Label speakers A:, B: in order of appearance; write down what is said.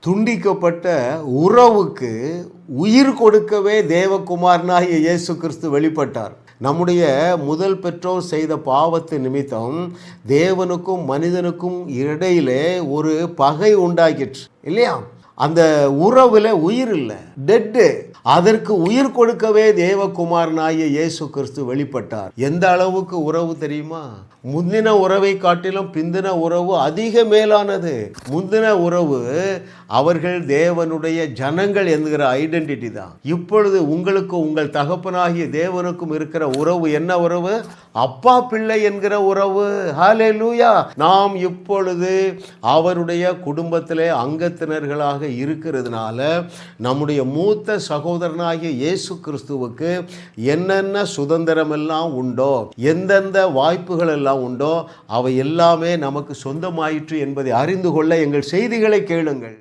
A: துண்டிக்கப்பட்ட உறவுக்கு உயிர் கொடுக்கவே தேவகுமாரனாகிய இயேசு கிறிஸ்து வெளிப்பட்டார். நம்முடைய முதல் பெற்றோர் செய்த பாவத்து நிமித்தம் தேவனுக்கும் மனிதனுக்கும் இடையிலே ஒரு பகை உண்டாகிற்று இல்லையா? அந்த உறவில் உயிர் இல்லை, டெட்டு. அதற்கு உயிர் கொடுக்கவே தேவகுமாரனாகிய இயேசு கிறிஸ்து வெளிப்பட்டார். எந்த அளவுக்கு உறவு தெரியுமா? முந்தின உறவை காட்டிலும் பிந்தின உறவு அதிக மேலானது. முந்தின உறவு அவர்கள் தேவனுடைய ஜனங்கள் என்கிற ஐடென்டிட்டி தான். இப்பொழுது உங்களுக்கும் உங்கள் தகப்பனாகிய தேவனுக்கும் இருக்கிற உறவு என்ன உறவு? அப்பா பிள்ளை என்கிற உறவு. ஹல்லேலூயா! நாம் இப்பொழுது அவருடைய குடும்பத்திலே அங்கத்தினர்களாக இருக்கிறதுனால நம்முடைய மூத்த சகோதரனாகிய இயேசு கிறிஸ்துவுக்கு என்னென்ன சுதந்திரம் எல்லாம் உண்டோ, எந்தெந்த வாய்ப்புகள் எல்லாம் உண்டோ, அவை எல்லாமே நமக்கு சொந்தமாயிற்று என்பதை அறிந்து கொள்ள எங்கள் செய்திகளை கேளுங்கள்.